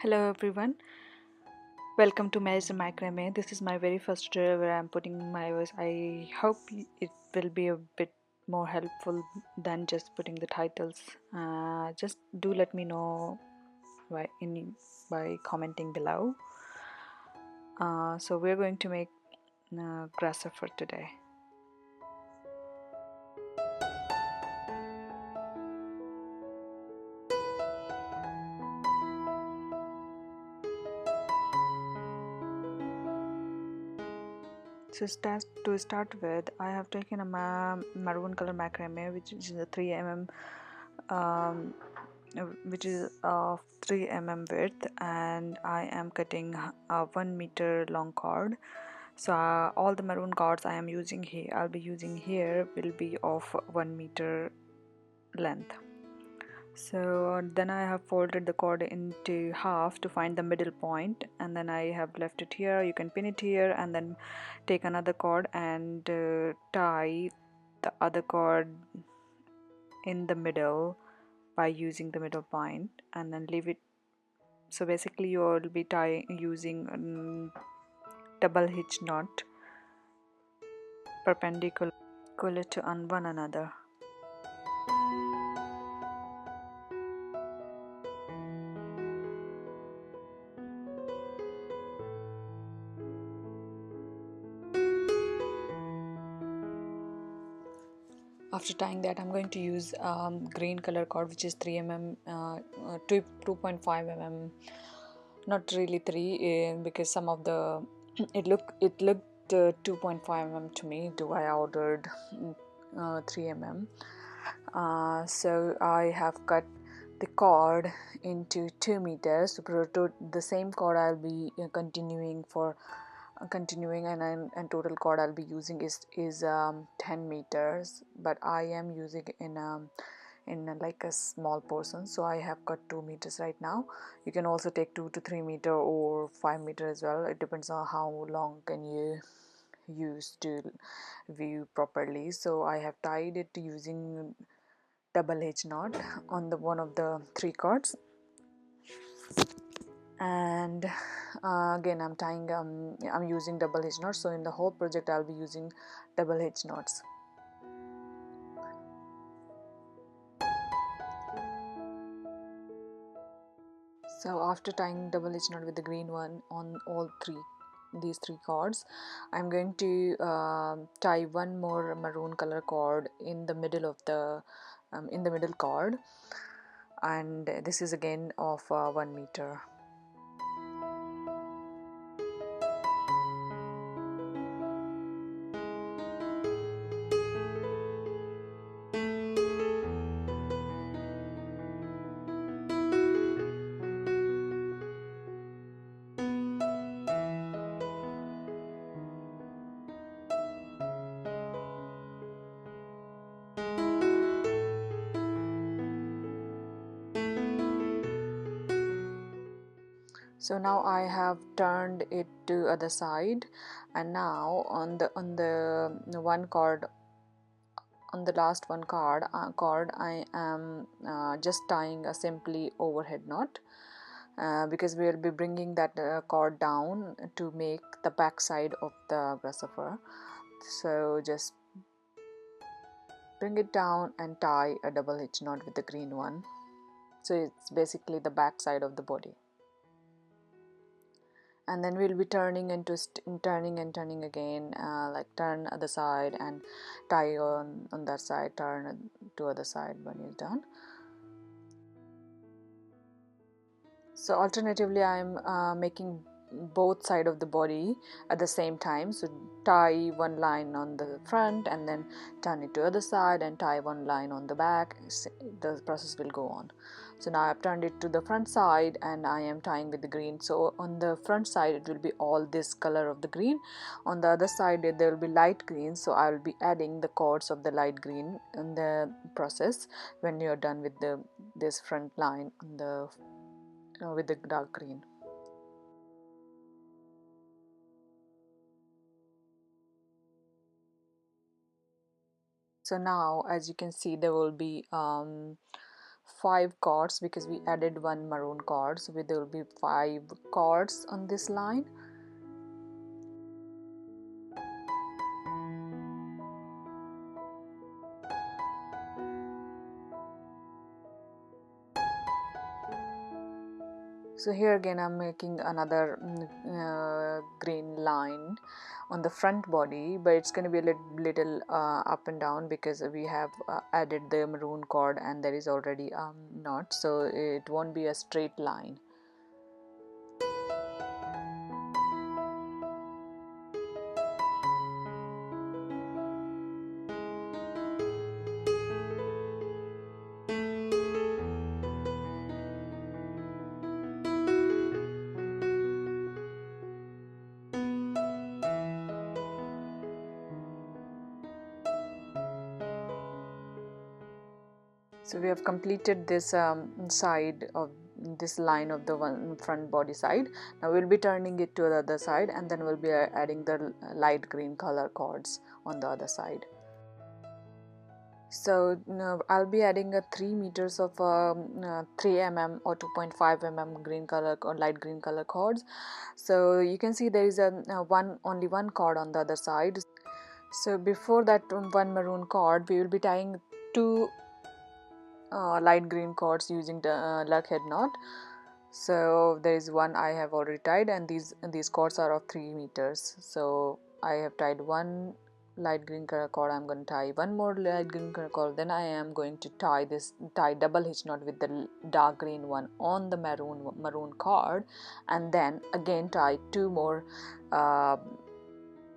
Hello everyone, welcome to MeasureMacrame. This is my very first tutorial where I'm putting my voice. I hope it will be a bit more helpful than just putting the titles. Just do let me know by commenting below. So we're going to make Grasshopper today. So to start with, I have taken a maroon color macrame, which is a 3 mm, um, which is of 3 mm width, and I am cutting a 1 meter long cord. So all the maroon cords I'll be using here will be of 1 meter length. So then I have folded the cord into half to find the middle point, and then I have left it here. You can pin it here and then take another cord and tie the other cord in the middle by using the middle point, and then leave it. So basically you will be using double hitch knot perpendicular to one another. After tying that, I'm going to use green color cord, which is 3 mm, 2.5 mm, not really 3, because some of the it looked 2.5 mm to me, though I ordered 3 mm. So I have cut the cord into 2 meters. So the same cord I'll be continuing, and total cord I'll be using is 10 meters, but I am using in like a small portion, so I have cut 2 meters right now. You can also take 2 to 3 meter or 5 meter as well. It depends on how long can you use to view properly. So I have tied it using double hitch knot on the one of the 3 cords, and again I'm using double hitch knots. So in the whole project I'll be using double hitch knots. So after tying double hitch knot with the green one on these three cords, I'm going to tie one more maroon color cord in the middle of the middle cord, and this is again of 1 meter. So now I have turned it to other side, and now on the one cord, on the last one cord I am just tying a simply overhead knot, because we will be bringing that cord down to make the back side of the grasshopper. So just bring it down and tie a double hitch knot with the green one. So it's basically the back side of the body, and then we'll be turning turning again, like turn other side and tie on that side, turn to other side when you're done. So alternatively I'm making both side of the body at the same time. So tie one line on the front and then turn it to other side and tie one line on the back. The process will go on. So now I've turned it to the front side and I am tying with the green. So on the front side it will be all this color of the green. On the other side there will be light green, so I will be adding the cords of the light green in the process when you're done with this front line on the with the dark green. So now as you can see there will be 5 chords because we added one maroon chord, so there will be 5 chords on this line. So here again I'm making another green line on the front body, but it's going to be a little up and down because we have added the maroon cord and there is already knot, so it won't be a straight line. So we have completed this side of this line of the one front body side. Now we'll be turning it to the other side, and then we'll be adding the light green color cords on the other side. So I'll be adding a 3 meters of 3 mm or 2.5 mm green color or light green color cords. So you can see there is only one cord on the other side. So before that one maroon cord, we will be tying 2 light green cords using the luck head knot. So there is one I have already tied, and these cords are of 3 meters. So I have tied one light green color cord. I'm going to tie one more light green color cord, then I am going to tie double hitch knot with the dark green one on the maroon cord, and then again tie 2 more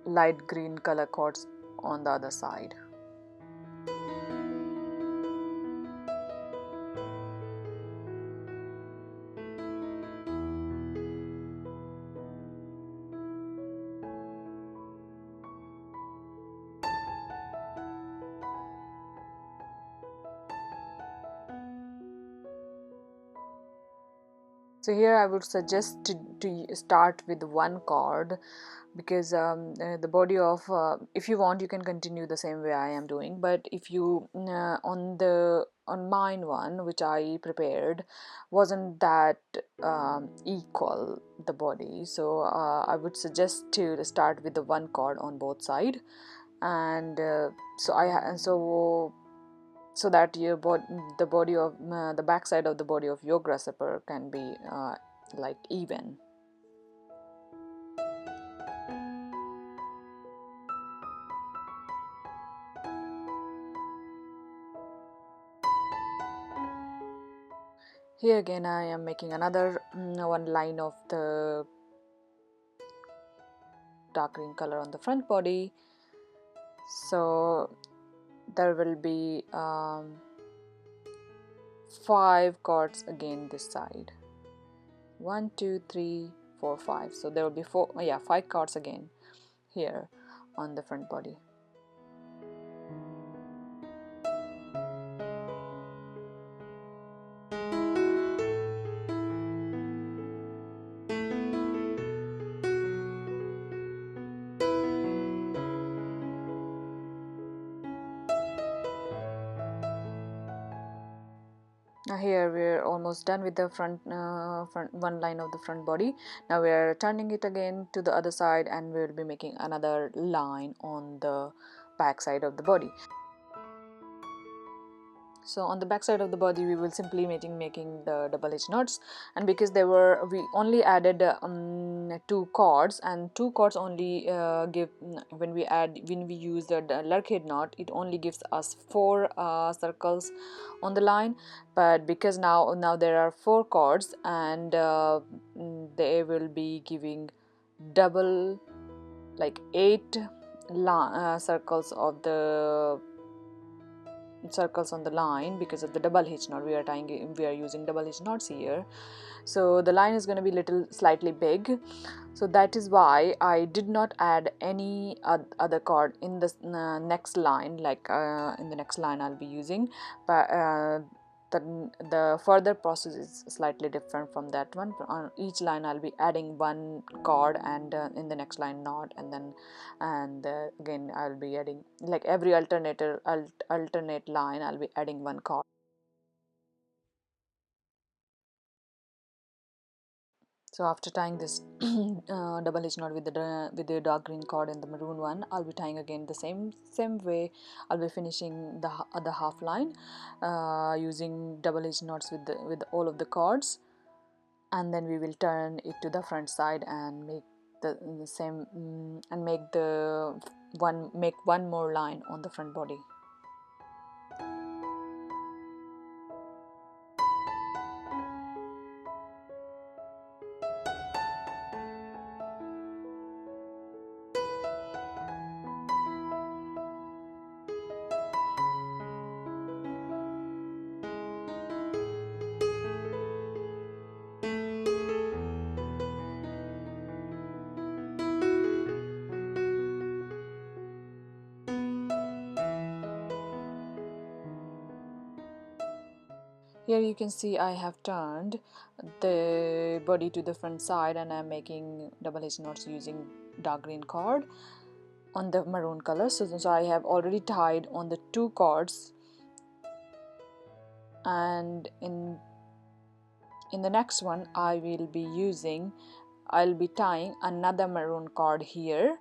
light green color cords on the other side. So here I would suggest to start with one cord, because the body of if you want you can continue the same way I am doing, but if you on mine one which I prepared wasn't that equal, the body, so I would suggest to start with the one cord on both side, and so that the body of the back side of the body of your grasshopper can be like even. Here again I am making another one line of the dark green color on the front body, so there will be 5 cords again this side. 1 2 3 4 5, so there will be 5 cords again here on the front body. Now here we're almost done with the front one line of the front body. Now we're turning it again to the other side, and we'll be making another line on the back side of the body. So on the back side of the body we will simply making the double hitch knots, and because we only added 2 cords, and 2 cords only give when we use the lurkhead knot, it only gives us 4 circles on the line, but because now there are 4 cords, and they will be giving double, like 8 circles on the line because of the double hitch knot. We are using double hitch knots here, so the line is going to be slightly big, so that is why I did not add any other cord in the next line, like in the next line I'll be using, but the further process is slightly different from that one. On each line I'll be adding one cord, and in the next line not, and again I'll be adding, like every alternate line I'll be adding one cord. So after tying this double hitch knot with the dark green cord and the maroon one, I'll be tying again the same way. I'll be finishing the other half line using double hitch knots with all of the cords, and then we will turn it to the front side and make the same and make one more line on the front body. Here you can see I have turned the body to the front side, and I'm making double hitch knots using dark green cord on the maroon color. So I have already tied on the two cords, and in the next one I'll be tying another maroon cord here.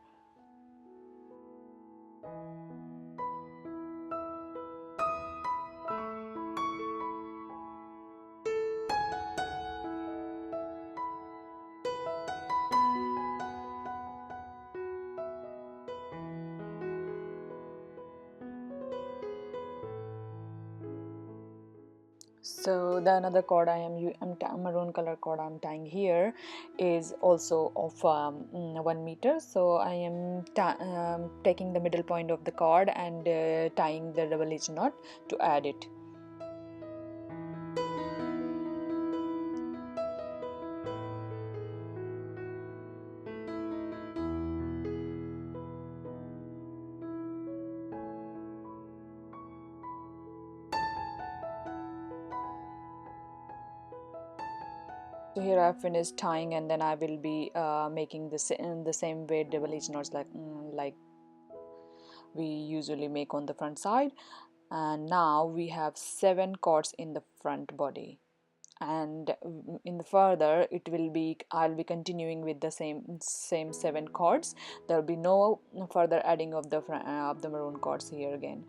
So the another cord maroon color cord I'm tying here is also of 1 meter. So I am taking the middle point of the cord and tying the double hitch knot to add it. So here I've finished tying, and then I will be making the same way double hitch knots like we usually make on the front side. And now we have 7 cords in the front body, and in the further I'll be continuing with the same 7 cords. There will be no further adding of the maroon cords here again.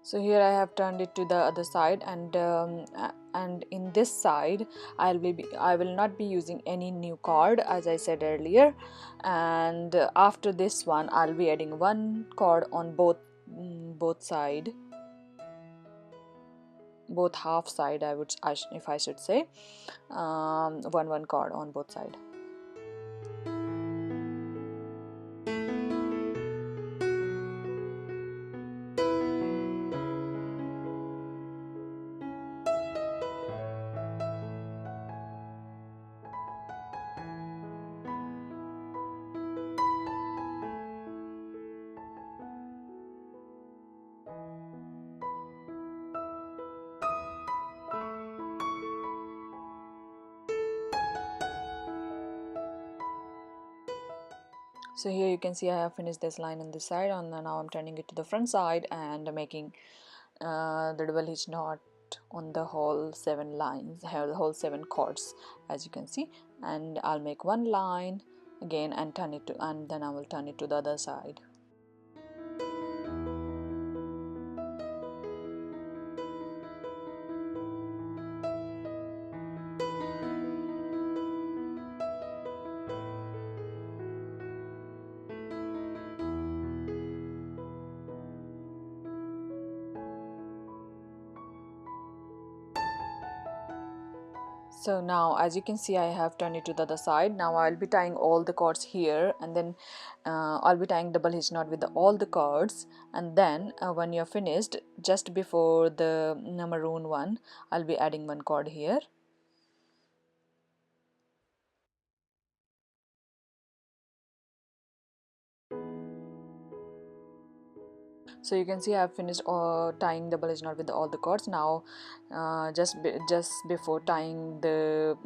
So here I have turned it to the other side, and in this side I will not be using any new cord, as I said earlier. And after this one I'll be adding one cord on both side, both half side, if I should say, one cord on both side. So here you can see I have finished this line on this side, and now I'm turning it to the front side and making the double hitch knot on the whole 7 lines, whole 7 cords, as you can see. And I'll make one line again and then I will turn it to the other side. So now, as you can see, I have turned it to the other side. Now I'll be tying all the cords here, and then I'll be tying double hitch knot with all the cords. And then when you're finished, just before the maroon one, I'll be adding one cord here. So you can see I've finished tying double edge knot with all the cords. Now just before tying the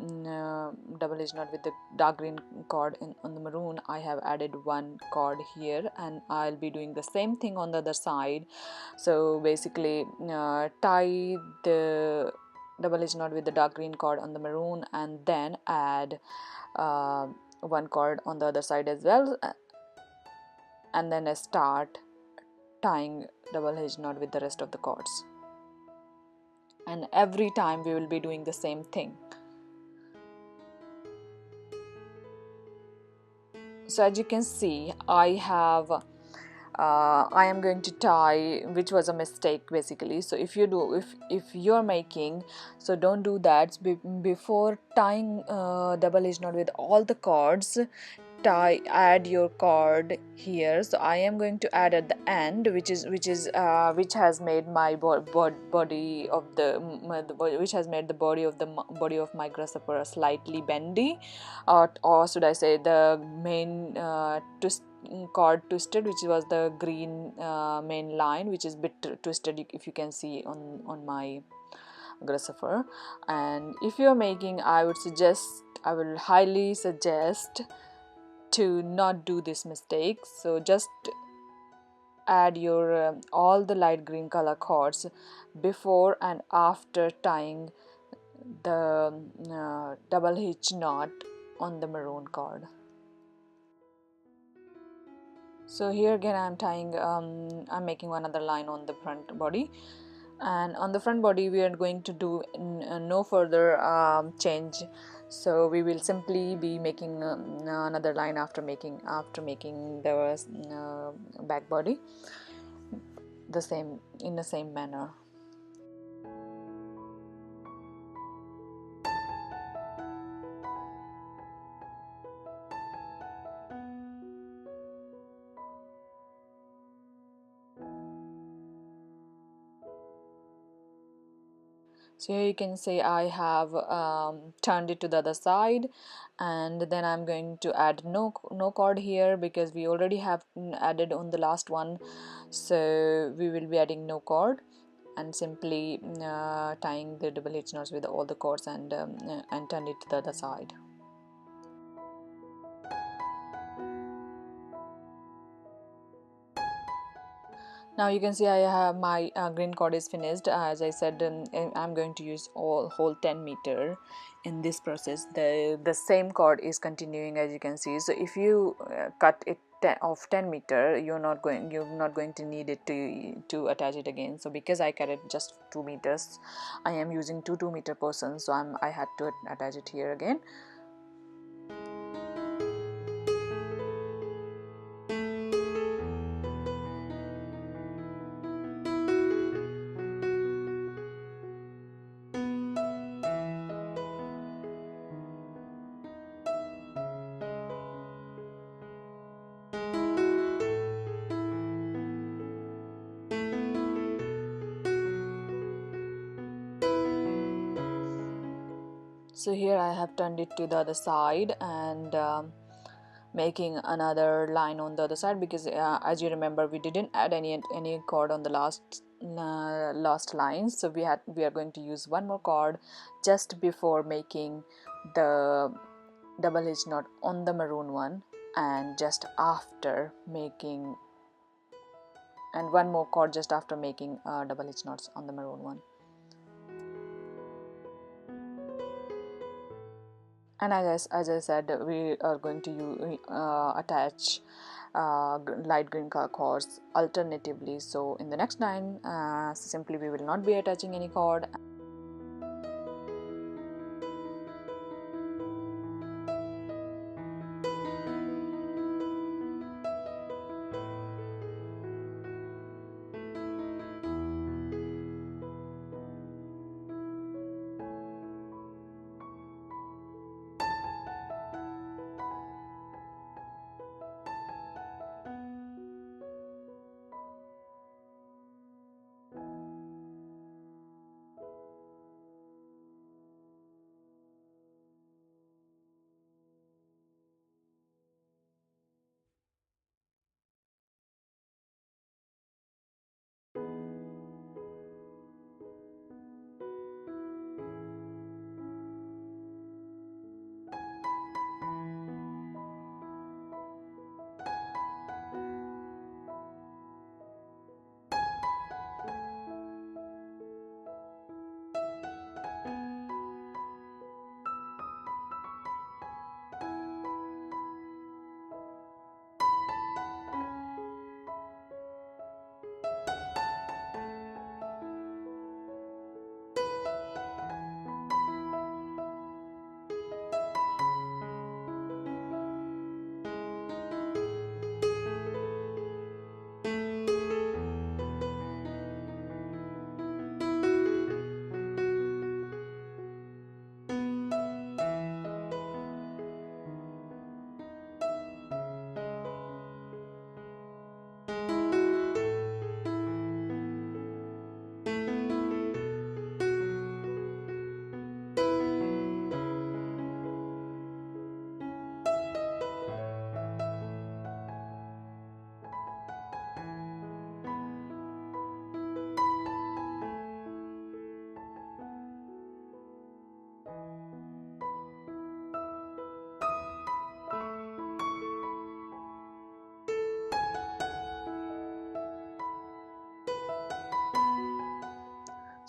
double edge knot with the dark green cord on the maroon, I have added one cord here, and I'll be doing the same thing on the other side. So basically tie the double edge knot with the dark green cord on the maroon, and then add one cord on the other side as well, and then start tying double edge knot with the rest of the cords. And every time we will be doing the same thing. So as you can see, I am going to tie, which was a mistake basically. So if you're making, so don't do that. Before tying double edge knot with all the cords, add your cord here. So I am going to add at the end, which has made my body of the which has made the body of my grasshopper slightly bendy, or should I say the main cord twisted, which was the green main line, which is bit twisted, if you can see on my grasshopper. And if you're making, I will highly suggest to not do this mistake. So just add your all the light green color cords before and after tying the double hitch knot on the maroon cord. So here again I'm making one other line on the front body, and on the front body we are going to do no further change. So we will simply be making another line after making the back body in the same manner. So here you can see I have turned it to the other side, and then I'm going to add no cord here because we already have added on the last one. So we will be adding no cord and simply tying the double hitch knots with all the cords, and turn it to the other side. Now you can see I have my green cord is finished. As I said, I'm going to use whole 10 meter in this process. The same cord is continuing, as you can see. So if you cut it of 10 meter, you're not going to need it to attach it again. So because I cut it just 2 meters, I am using two 2-meter portions, so I had to attach it here again. So here I have turned it to the other side, and making another line on the other side, because as you remember, we didn't add any cord on the last line. So we are going to use one more cord just before making the double hitch knot on the maroon one, and just after making, and one more cord just after making double hitch knots on the maroon one. And as I said, we are going to attach light green color cords alternatively. So in the next line, simply we will not be attaching any cord.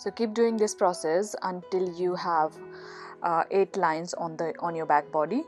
So keep doing this process until you have 8 lines on your back body.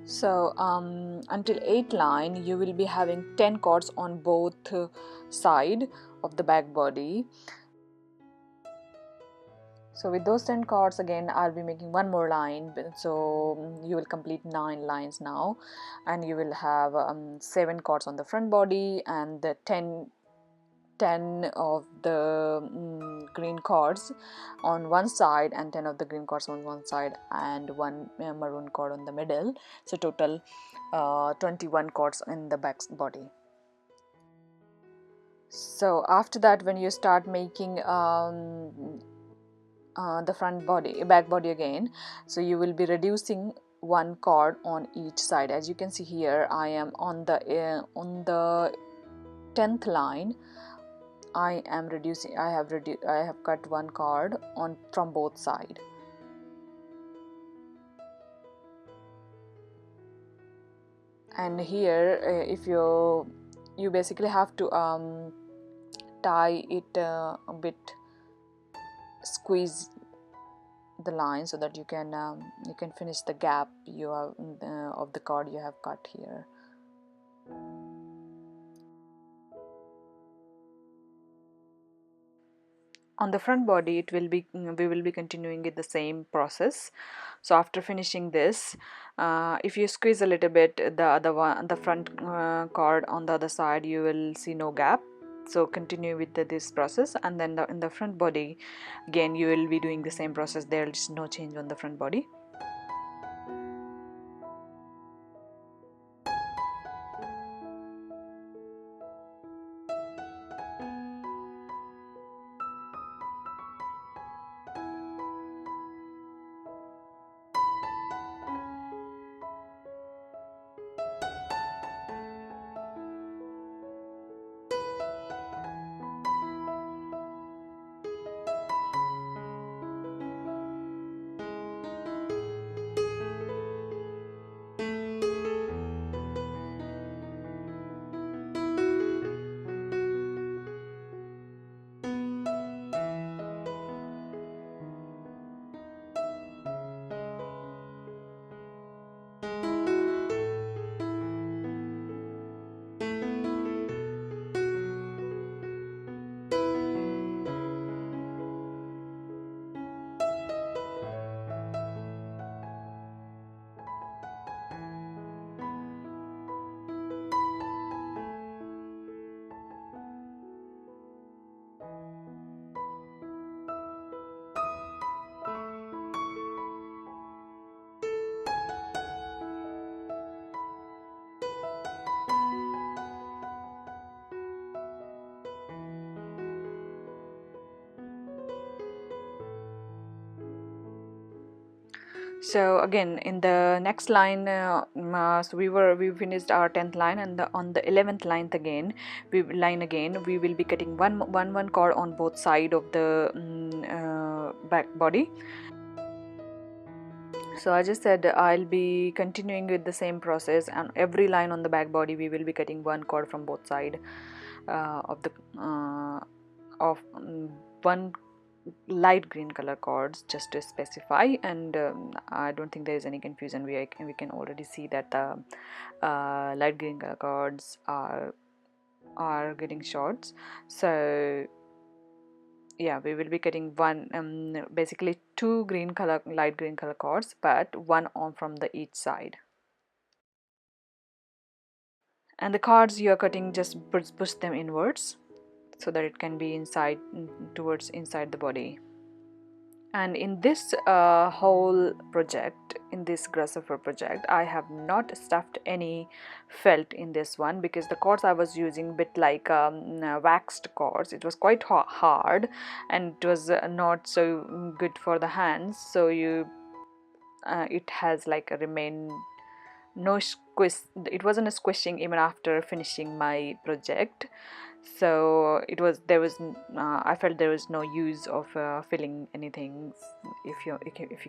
So until 8 line you will be having 10 cords on both side of the back body. So with those 10 cords again I'll be making one more line, so you will complete 9 lines now, and you will have 7 cords on the front body and the 10 10 of the green cords on one side and 10 of the green cords on one side and one maroon cord on the middle, so total 21 cords in the back body. So after that, when you start making the back body again, so you will be reducing one cord on each side. As you can see here, I am on the 10th line. I have cut one cord on from both sides. And here if you basically have to tie it a bit, squeeze the line so that you can finish the gap you have of the cord you have cut here. On the front body, we will be continuing with the same process. So after finishing this, if you squeeze a little bit the front cord on the other side, you will see no gap. So continue with this process, and then in the front body again you will be doing the same process. There is no change on the front body. So again in the next line, so we finished our 10th line, and on the 11th line again we will be cutting one cord on both side of the back body. So I just said I'll be continuing with the same process, and every line on the back body we will be cutting one cord from both side of the one light green color cords, just to specify. And I don't think there is any confusion. We can already see that the light green color cords are getting shorts. So yeah, we will be getting one basically two light green color cords, but one on from the each side. And the cards you are cutting, just push them inwards so that it can be towards inside the body. And in this whole project, in this grasshopper project, I have not stuffed any felt in this one, because the cords I was using bit like waxed cords. It was quite hard, and it was not so good for the hands, so it has like a remain no squish. It wasn't a squishing even after finishing my project. So I felt there was no use of filling anything if you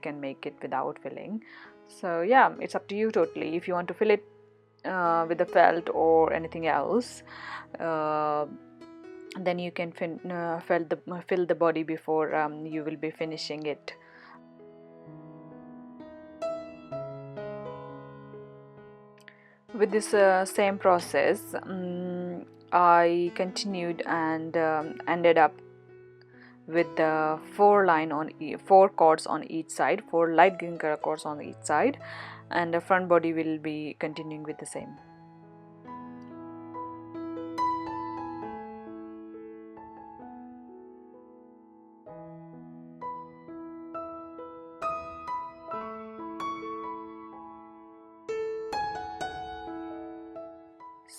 can make it without filling. So yeah, it's up to you totally if you want to fill it with the felt or anything else. Then you can fill the body before you will be finishing it. With this same process, I continued and ended up with the four cords on each side, four light green color cords on each side, and the front body will be continuing with the same.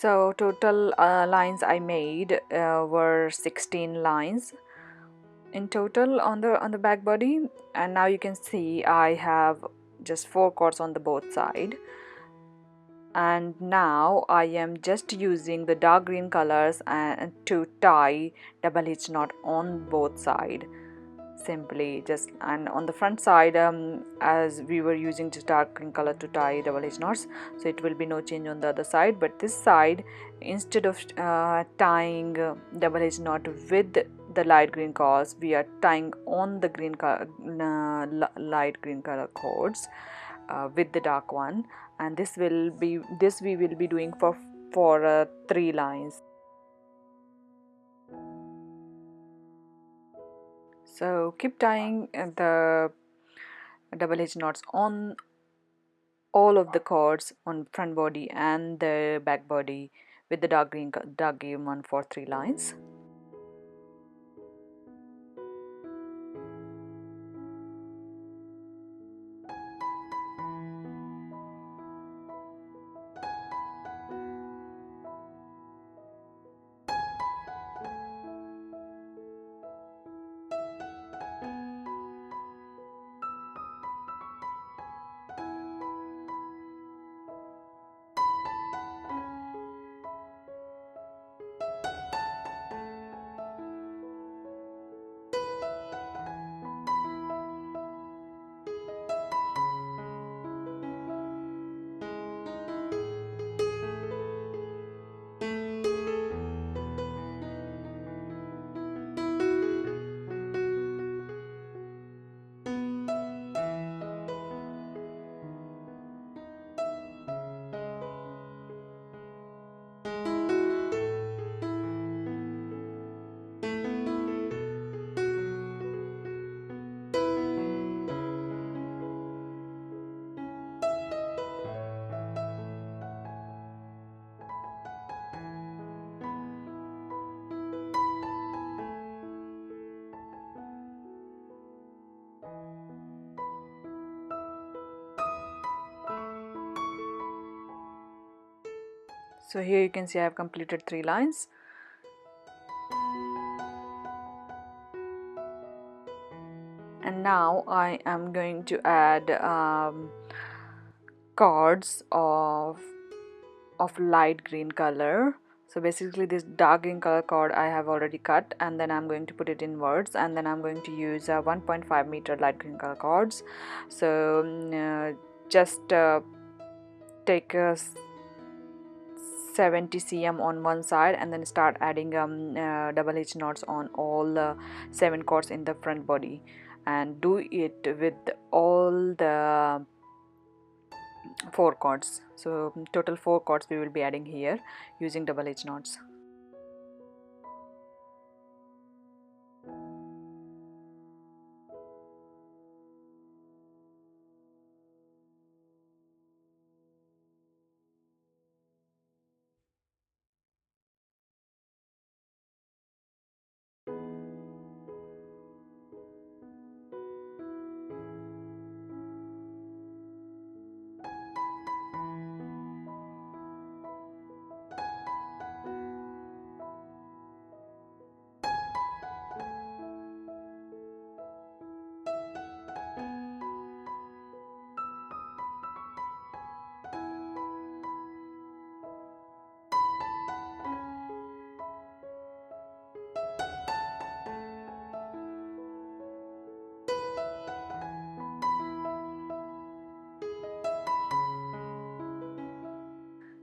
So total lines I made were 16 lines in total on the back body, and now you can see I have just 4 cords on the both side. And now I am just using the dark green colors and to tie double hitch knot on both side. Simply just, and on the front side, as we were using just dark green color to tie double hitch knots, so it will be no change on the other side. But this side, instead of tying double hitch knot with the light green cords, we are tying on the light green color cords with the dark one, and this we will be doing for 3 lines. So keep tying the double hitch knots on all of the cords on front body and the back body with the dark green one for 3 lines. So here you can see I have completed 3 lines. And now I am going to add cords of light green color. So basically this dark green color cord I have already cut, and then I'm going to put it inwards, and then I'm going to use 1.5 meter light green color cords. So just take a 70 cm on one side, and then start adding double hitch knots on all 7 cords in the front body, and do it with all the 4 cords. So total 4 cords we will be adding here using double hitch knots.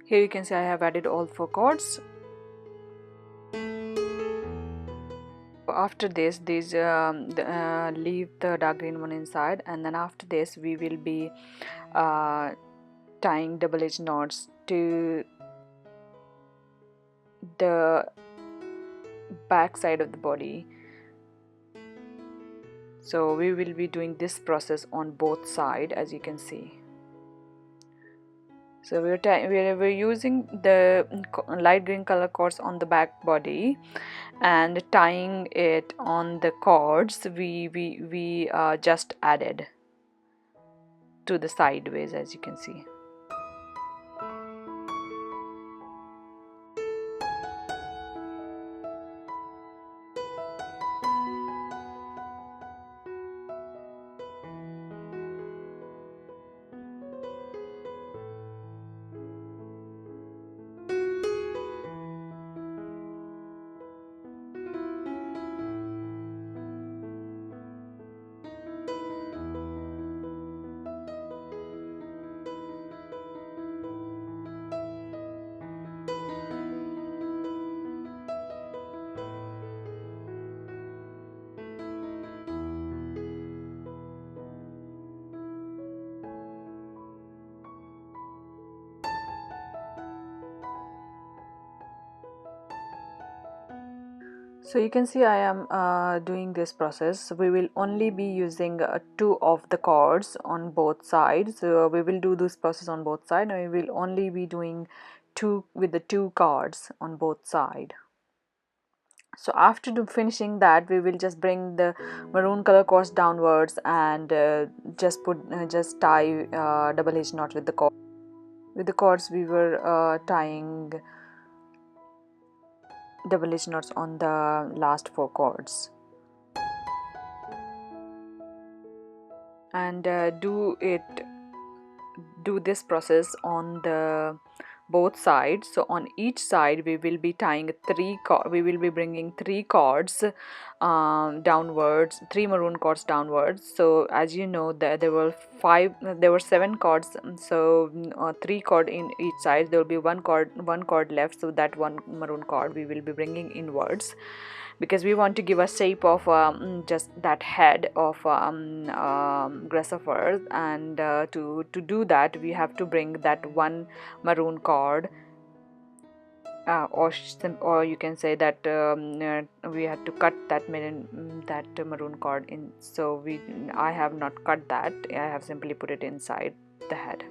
Here you can see I have added all 4 cords. After this, leave the dark green one inside, and then after this we will be tying double hitch knots to the back side of the body. So we will be doing this process on both sides, as you can see. So we're using the light green color cords on the back body and tying it on the cords we just added to the sideways, as you can see. So you can see I am doing this process. We will only be using two of the cords on both sides. So we will do this process on both sides, and we will only be doing two with the two cords on both sides. So after finishing that, we will just bring the maroon color cords downwards and just tie double H knot with the cord. With the cords we were tying double H knots on the last four cords, and do this process on the both sides. So on each side we will be tying we will be bringing three cords downwards, three maroon cords downwards. So as you know, there were seven cords, so three cord in each side. There will be one cord left, so that one maroon cord we will be bringing inwards, because we want to give a shape of just that head of grasshopper. And to do that, we have to bring that one maroon cord, or you can say that we had to cut that maroon cord in. So I have not cut that. I have simply put it inside the head.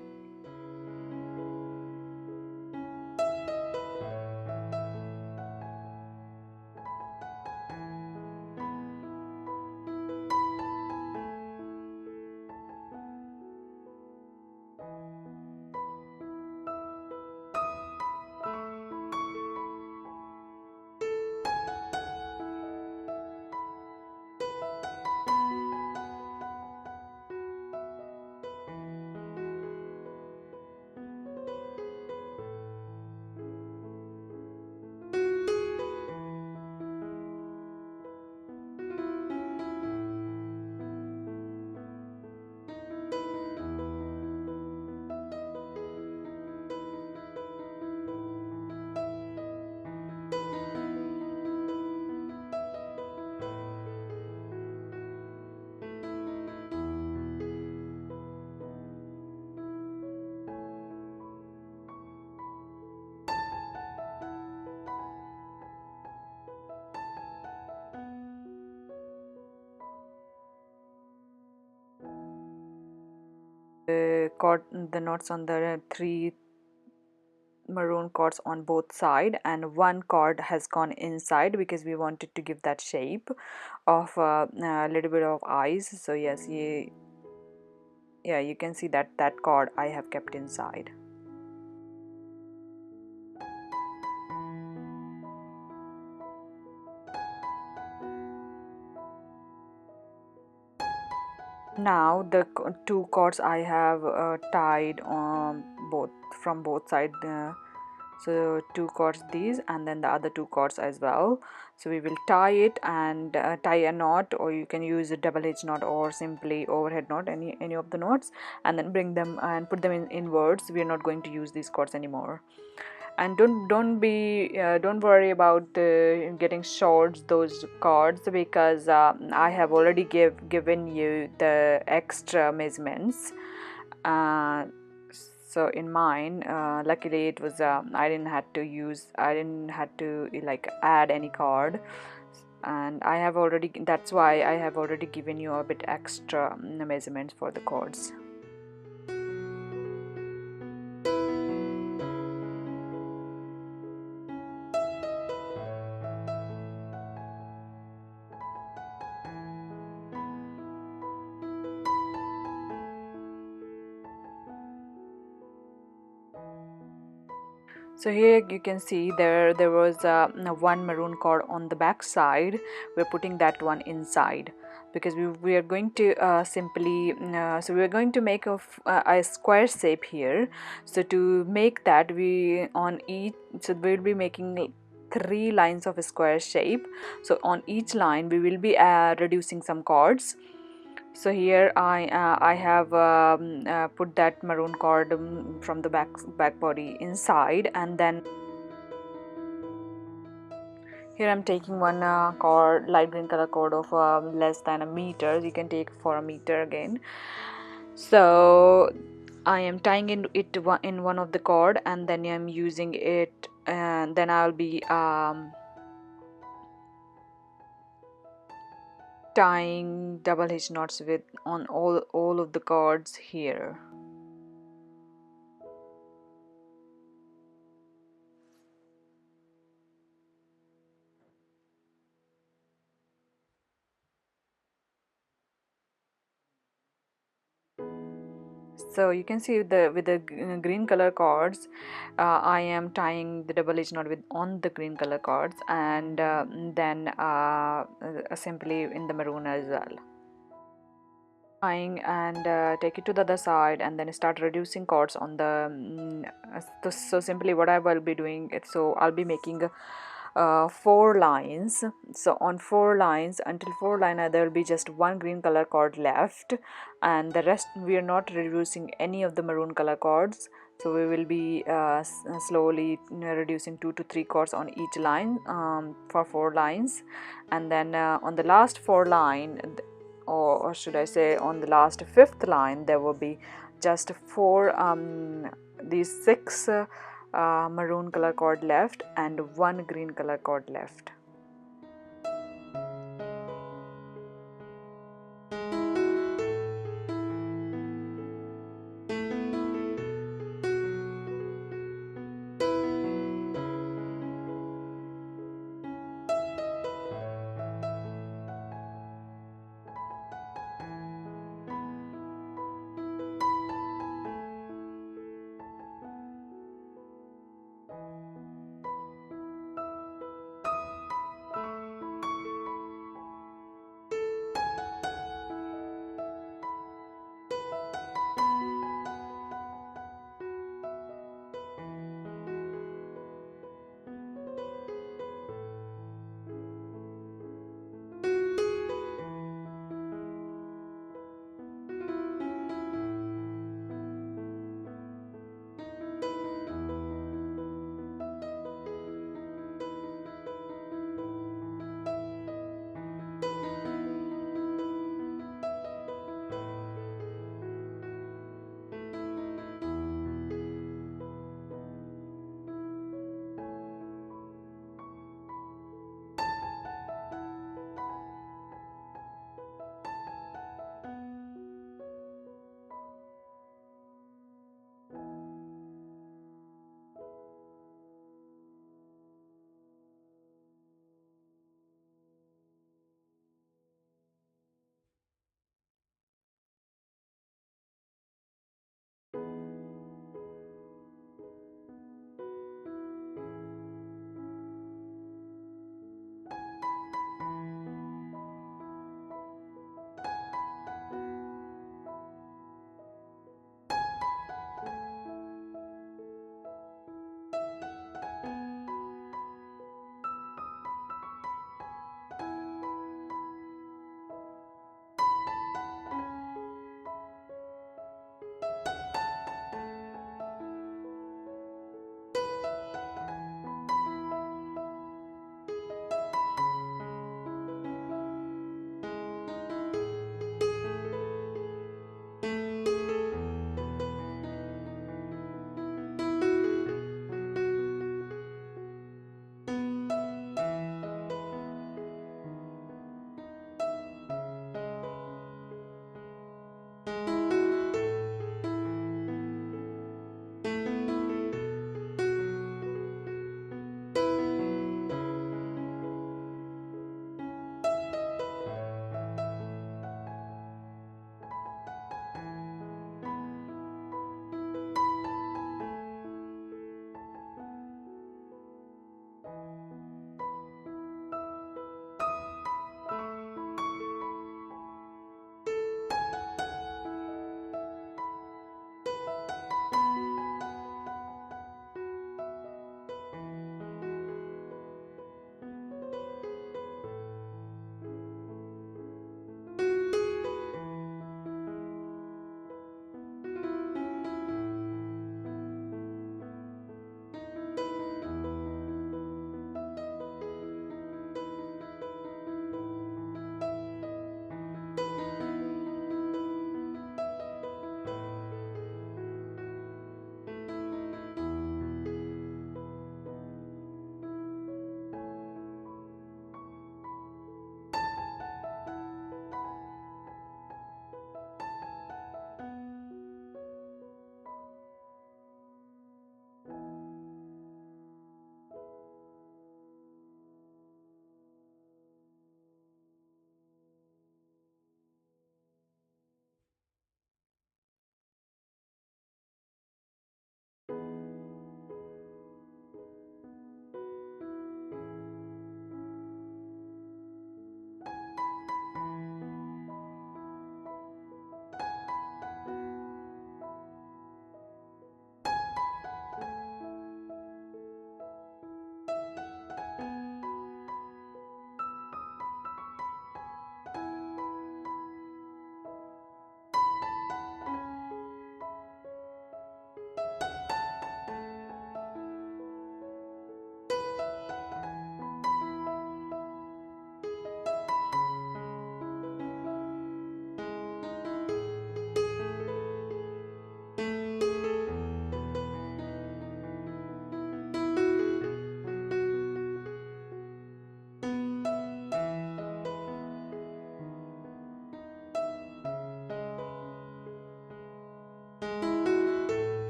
The knots on the three maroon cords on both side, and one cord has gone inside because we wanted to give that shape of a little bit of eyes. So yes, yeah, you can see that cord I have kept inside. Now the two cords I have tied on from both sides. So two cords these, and then the other two cords as well. So we will tie it and tie a knot, or you can use a double H knot or simply overhead knot, any of the knots, and then bring them and put them inwards. We are not going to use these cords anymore. And don't worry about getting short those cords, because I have already given you the extra measurements. So in mine, luckily it was I didn't had to like add any cord, and that's why I have already given you a bit extra measurements for the cords. So here you can see there was one maroon cord on the back side. We're putting that one inside because we are going to so we are going to make a square shape here. So to make that, we'll be making 3 lines of a square shape. So on each line we will be reducing some cords. So here I have put that maroon cord from the back body inside, and then here I'm taking one light green color cord of less than a meter. You can take for a meter again. So I am tying it in one of the cord, and then I'm using it, and then I'll be tying double hitch knots with on all of the cords here. So you can see with the green color cords, I am tying the double hitch knot with on the green color cords, and then simply in the maroon as well. Tying and take it to the other side, and then start reducing cords on the so simply what I will be doing it, so I'll be making 4 lines. So on 4 lines, until 4 line, there will be just one green color cord left, and the rest we are not reducing any of the maroon color cords. So we will be slowly reducing 2 to 3 cords on each line for 4 lines, and then on the last 4 line, or should I say on the last 5th line, there will be just 4 these 6 maroon color cord left and 1 green color cord left.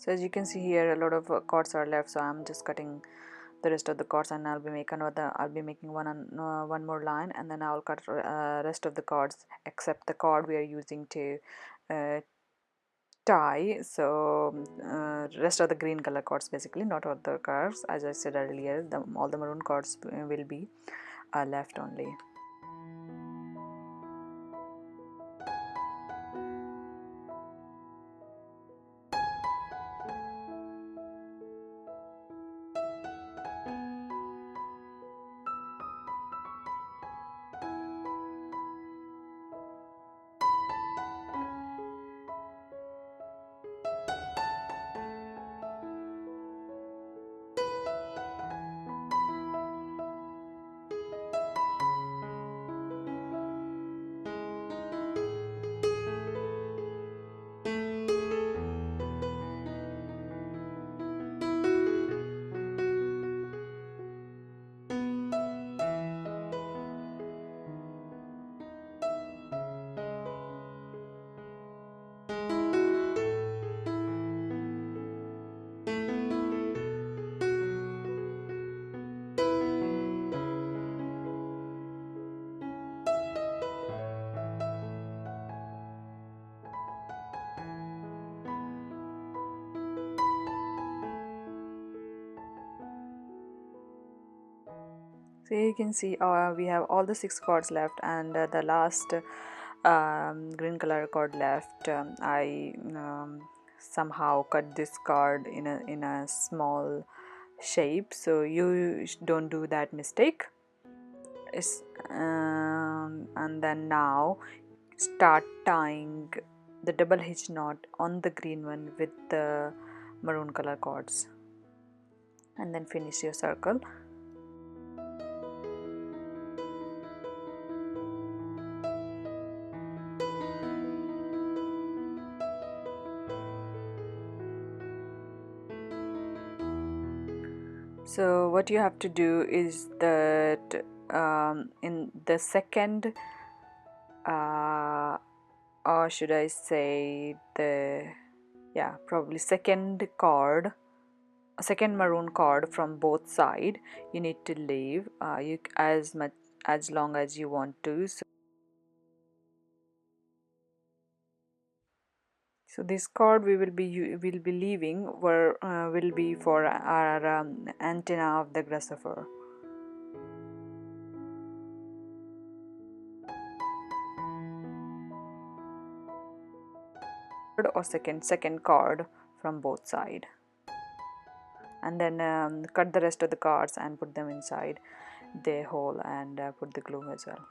So as you can see here, a lot of chords are left, so I'm just cutting the rest of the chords, and I'll be making one more line, and then I'll cut rest of the chords except the chord we are using to tie. So rest of the green color chords, basically not all the chords. As I said earlier, all the maroon chords will be left only. So you can see we have all the 6 chords left, and the last green color chord left. I somehow cut this chord in a small shape, so you don't do that mistake. And then now start tying the double hitch knot on the green one with the maroon color chords, and then finish your circle. So what you have to do is that in the second or should I say probably second chord, second maroon chord from both side, you need to leave you as long as you want to. So this chord we will be leaving will be for our antenna of the grasshopper. Or second chord from both side, and then cut the rest of the cards and put them inside the hole, and put the glue as well.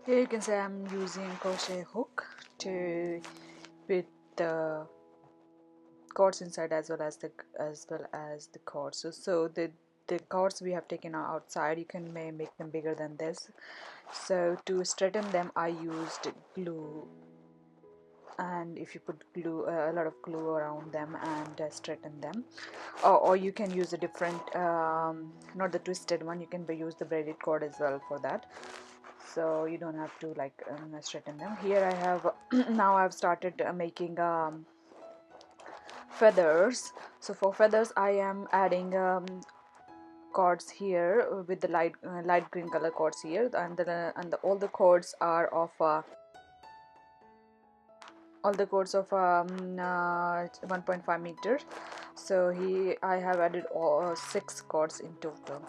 Here you can say I'm using crochet hook to put the cords inside as well as the cords. So the cords we have taken are outside. You can make them bigger than this. So to straighten them, I used glue, and if you put glue, a lot of glue around them and straighten them, or you can use a different, not the twisted one. You can use the braided cord as well for that. So you don't have to like straighten them. Here I have now I've started making feathers. So for feathers I am adding cords here with the light green color cords here, and all the cords are of all the cords of 1.5 meters. So here I have added all 6 cords in total.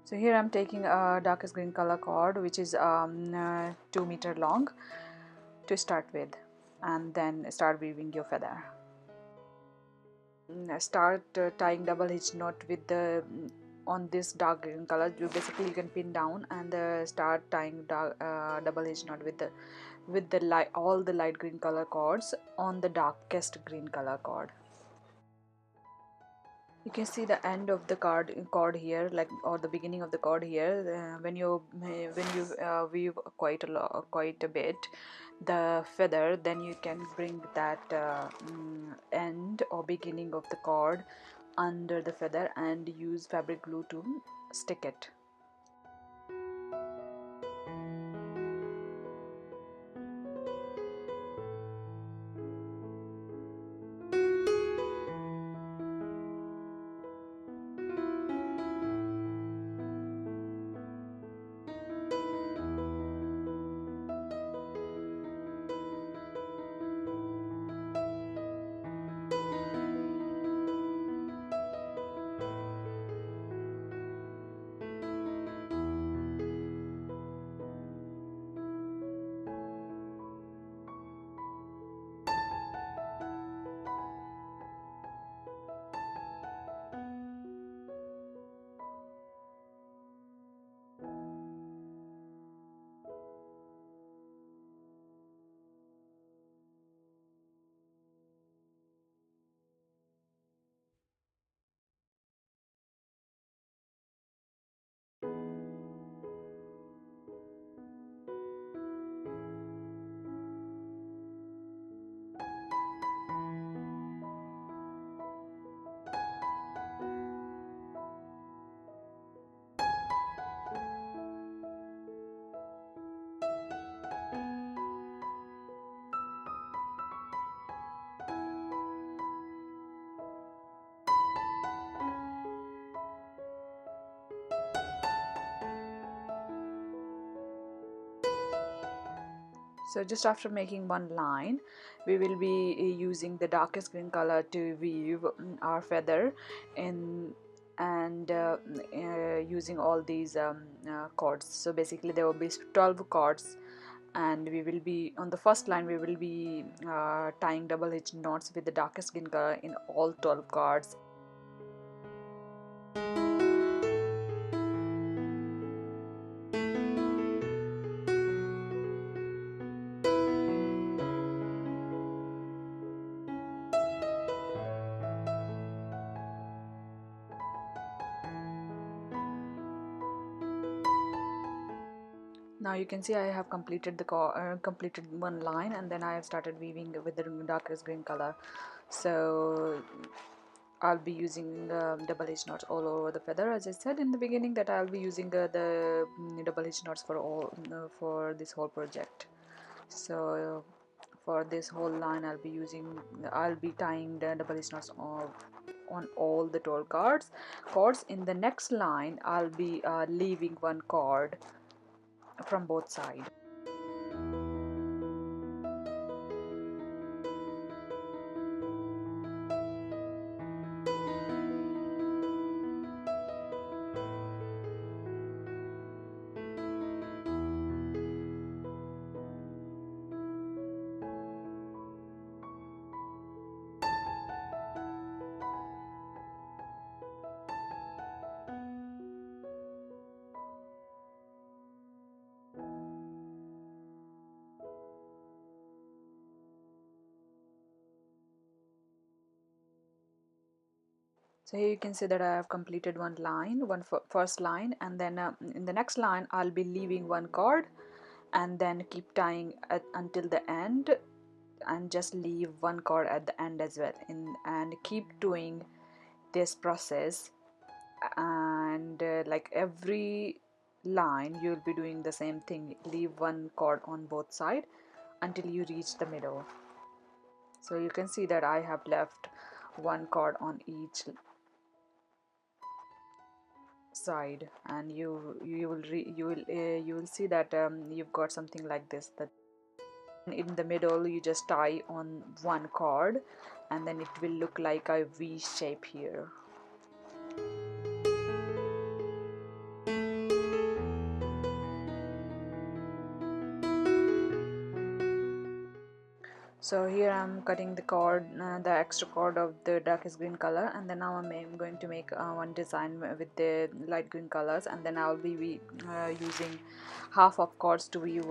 So here I'm taking a darkest green color cord, which is 2 meter long, to start with, and then start weaving your feather. Start tying double hitch knot with the on this dark green color. You can pin down and start tying double hitch knot with the light, all the light green color cords on the darkest green color cord. You can see the end of the cord here, like, or the beginning of the cord here. When you weave quite a bit the feather, then you can bring that end or beginning of the cord under the feather and use fabric glue to stick it. So just after making one line, we will be using the darkest green color to weave our feather in, and using all these cords. So basically there will be 12 cords, and we will be on the first line we will be tying double hitch knots with the darkest green color in all 12 cords. Now you can see I have completed completed one line, and then I have started weaving with the darkest green color. So I'll be using double hitch knots all over the feather, as I said in the beginning that I'll be using the double hitch knots for all for this whole project. So for this whole line I'll be tying the double hitch knots on all the 12 cords. In the next line I'll be leaving one cord from both sides. So here you can see that I have completed one line, first line, and then in the next line I'll be leaving one cord and then keep tying until the end, and just leave one cord at the end as well, and keep doing this process, and like every line you'll be doing the same thing, leave one cord on both sides until you reach the middle. So you can see that I have left one cord on each side, and you will see that you've got something like this, that in the middle you just tie on one cord, and then it will look like a V shape here. So here I'm cutting the cord, the extra cord of the darkest green color, and then now I'm going to make one design with the light green colors, and then I'll be using half of cords to weave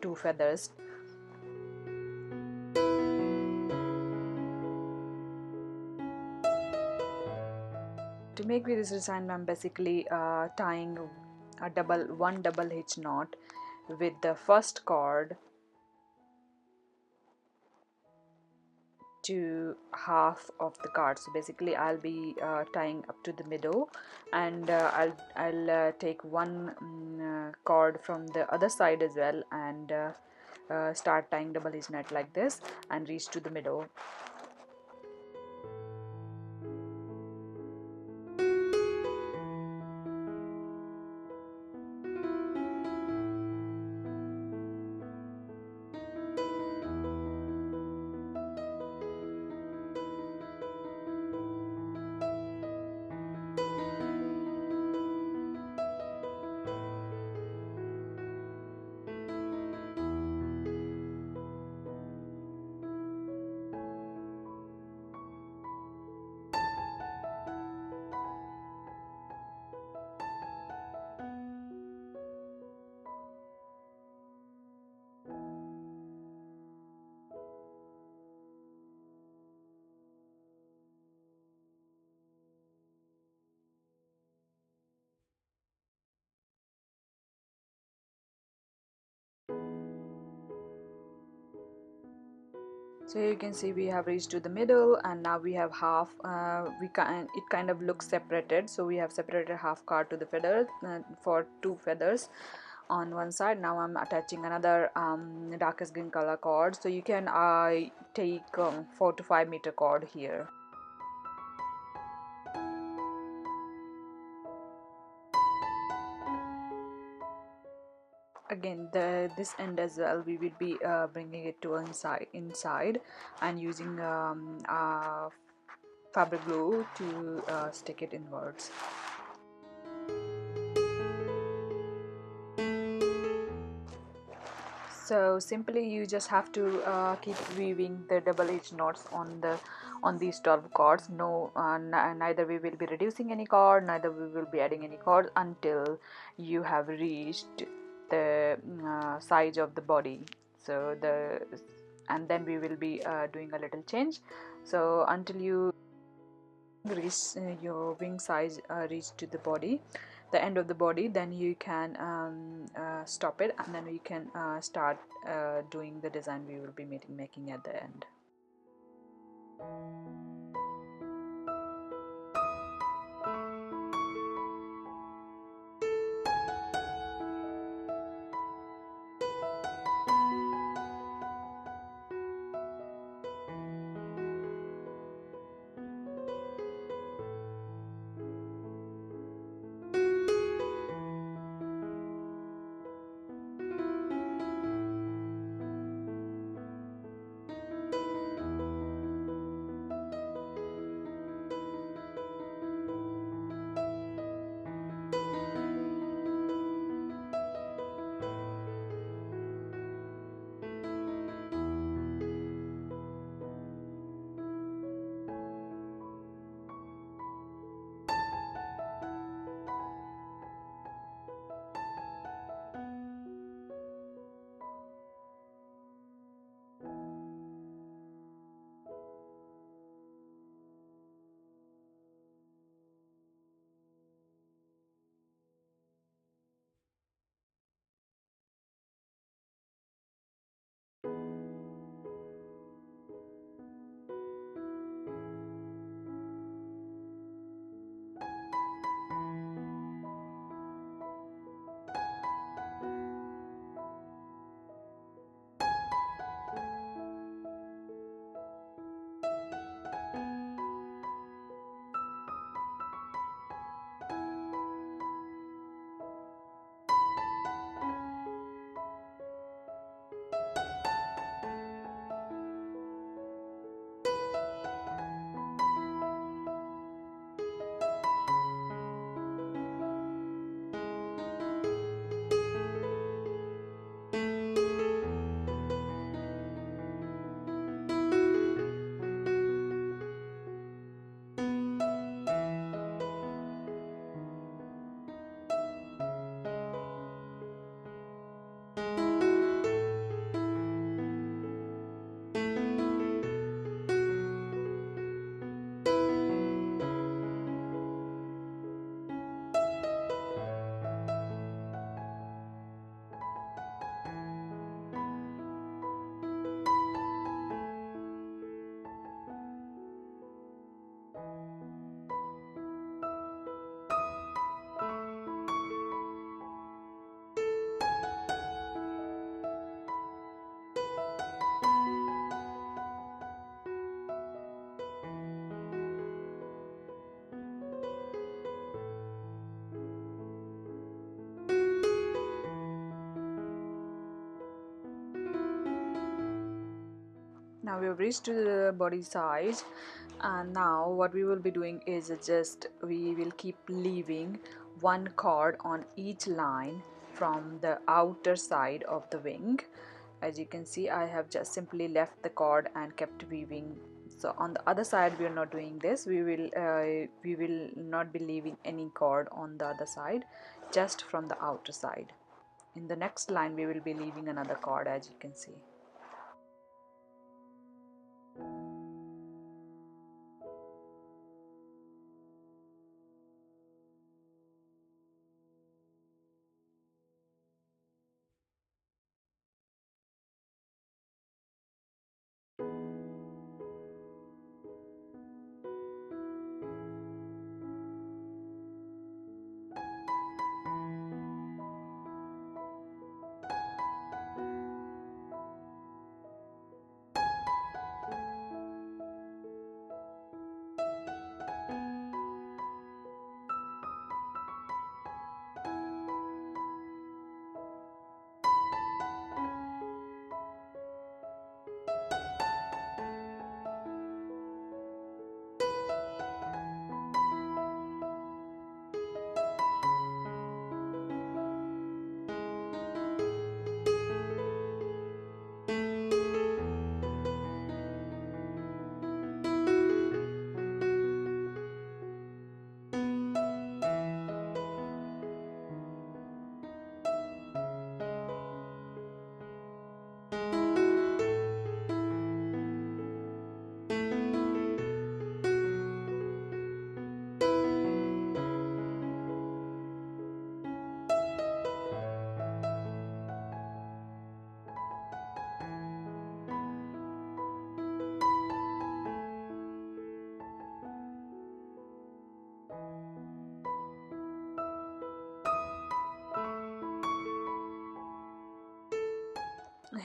two feathers. To make this design, I'm basically tying one double hitch knot with the first cord to half of the card. So basically I'll be tying up to the middle, and I'll take one cord from the other side as well, and start tying double hitch knot like this and reach to the middle. So here you can see we have reached to the middle, and now we have half. It kind of looks separated, so we have separated half card to the feather for two feathers on one side. Now I'm attaching another darkest green color cord, so you can take 4 to 5 meter cord here. Again, this end as well, we will be bringing it to inside and using fabric glue to stick it inwards. So simply you just have to keep weaving the double edged knots on these 12 cords. No, neither we will be reducing any cord, neither we will be adding any cord until you have reached the size of the body. So and then we will be doing a little change. So until you reach your wing size reach to the end of the body, then you can stop it, and then we can start doing the design we will be making at the end. Now we have reached to the body side, and now what we will be doing is just we will keep leaving one cord on each line from the outer side of the wing. As you can see, I have just simply left the cord and kept weaving. So on the other side we are not doing this. We will not be leaving any cord on the other side, just from the outer side. In the next line we will be leaving another cord, as you can see.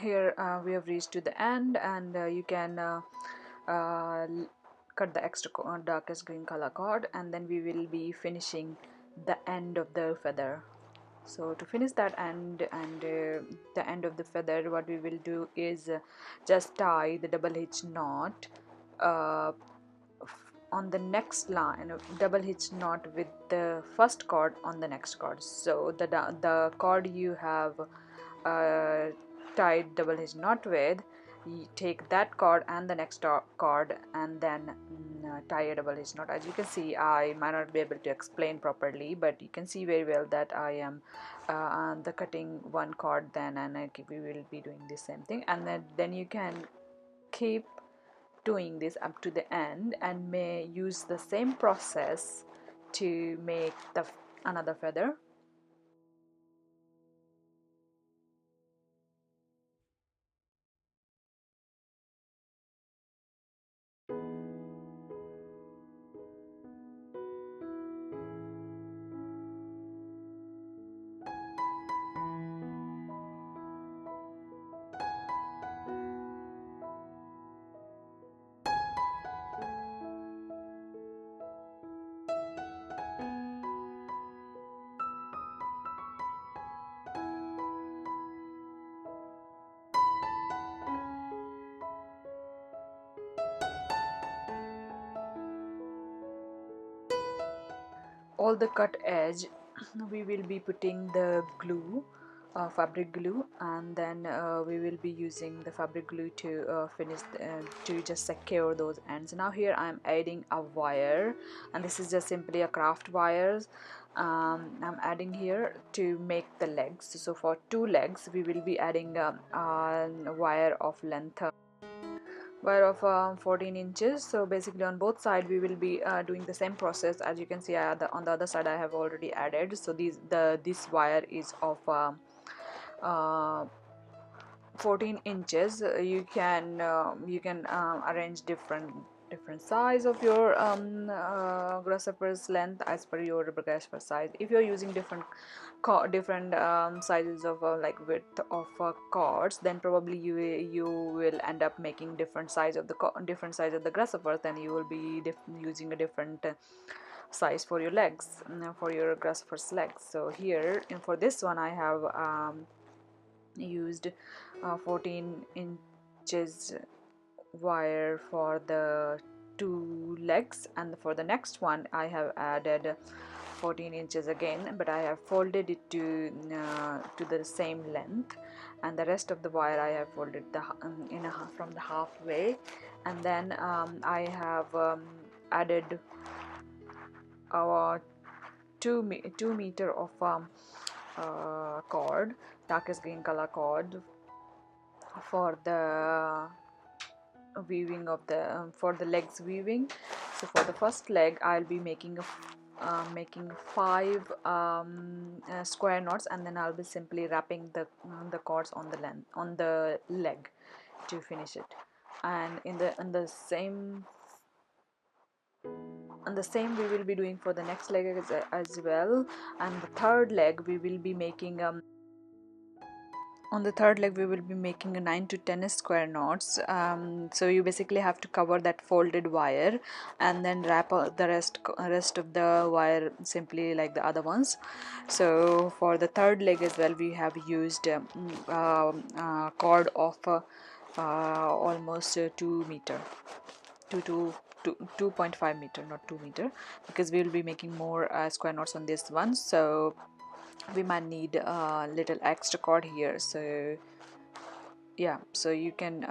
Here we have reached to the end, and you can uh, cut the extra darkest green color cord, and then we will be finishing the end of the feather. So to finish that end and the end of the feather, what we will do is just tie the double hitch knot uh, on the next line, double hitch knot with the first cord on the next cord. So the cord you have uh, tied double hitch knot with, you take that cord and the next cord, and then tie a double hitch knot. As you can see, I might not be able to explain properly, but you can see very well that I am the cutting one cord, then and we will be doing the same thing, and then you can keep doing this up to the end and may use the same process to make the another feather. All the cut edge we will be putting the glue, fabric glue, and then we will be using the fabric glue to finish to just secure those ends. Now here I am adding a wire, and this is just simply a craft wires. I'm adding here to make the legs. So for two legs we will be adding a wire of length, wire of 14 inches. So basically on both sides we will be doing the same process. As you can see, on the other side I have already added. So this wire is of uh, 14 inches. You can arrange different size of your grasshopper's length as per your grasshopper size. If you're using different sizes of like width of cords, then probably you will end up making different size of different size of the grasshoppers. Then you will be using a different size for your legs, for your grasshopper's legs. So here for this one I have used 14 inches wire for the 2 legs, and for the next one I have added 14 inches again, but I have folded it to the same length, and the rest of the wire I have folded from the halfway, and then I have added our 2 meter of cord, darkest green color cord, for the weaving of the for the legs weaving. So for the first leg I'll be making making 5 square knots, and then I'll be simply wrapping the cords on the leg to finish it. And in the same we will be doing for the next leg as well. And the third leg we will be making on the third leg we will be making a 9 to 10 square knots. So you basically have to cover that folded wire and then wrap the rest of the wire simply like the other ones. So for the third leg as well we have used cord of almost 2 meter, 2.5 meter, not 2 meter, because we will be making more square knots on this one, so we might need a little extra cord here. So yeah, so you can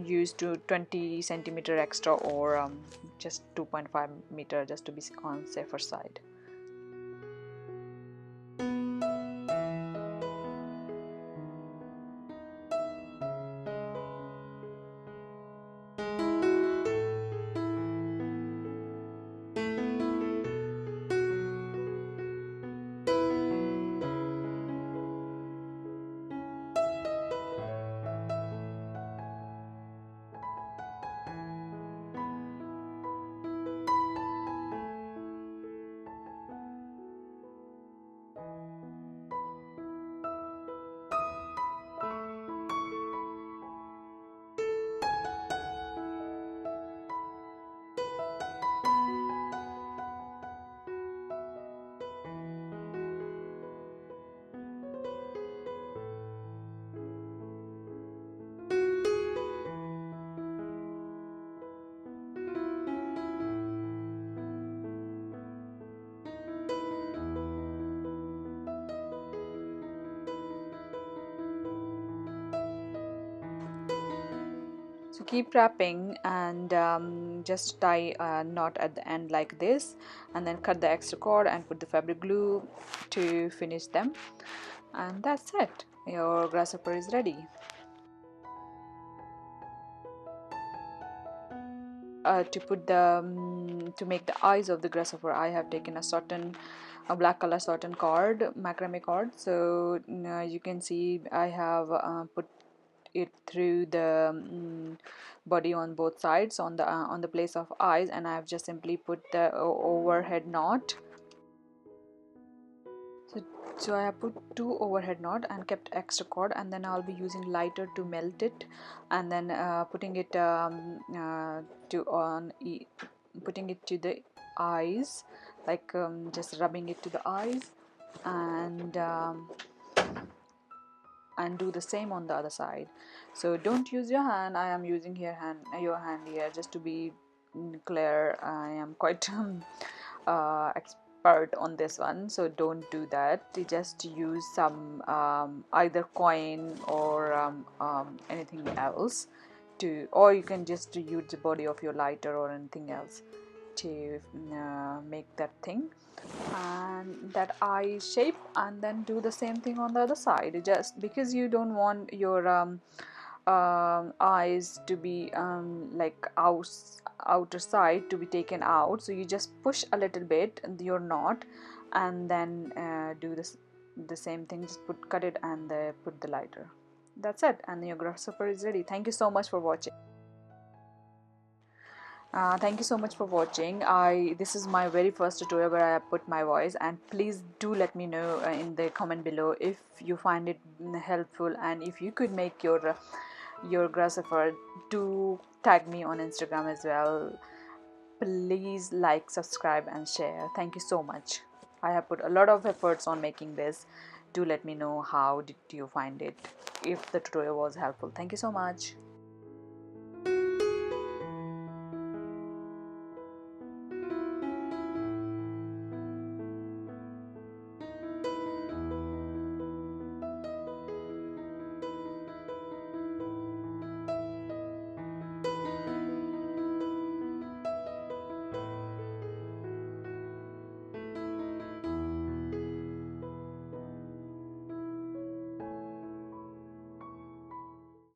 use 20 centimeter extra, or just 2.5 meter, just to be on safer side. So keep wrapping, and just tie a knot at the end like this, and then cut the extra cord and put the fabric glue to finish them, and that's it. Your grasshopper is ready. To make the eyes of the grasshopper, I have taken a black color satin cord, macrame cord. So you can see I have put it through the body on both sides on the place of eyes, and I have just simply put the overhead knot. So I have put 2 overhead knot and kept extra cord, and then I'll be using lighter to melt it, and then putting it putting it to the eyes, like just rubbing it to the eyes, and do the same on the other side. So don't use your hand. I am using your hand here, just to be clear. I am quite expert on this one, so don't do that. You just use some either coin or anything else or you can just use the body of your lighter or anything else to make that thing and that eye shape, and then do the same thing on the other side, just because you don't want your eyes to be like outer side to be taken out. So you just push a little bit your knot, and then do the same thing, just cut it and put the lighter. That's it, and your grasshopper is ready. Thank you so much for watching. Thank you so much for watching. This is my very first tutorial where I put my voice, and please do let me know in the comment below if you find it helpful, and if you could make your grasshopper, do tag me on Instagram as well. Please like, subscribe and share. Thank you so much. I have put a lot of efforts on making this. Do let me know how did you find it, if the tutorial was helpful. Thank you so much.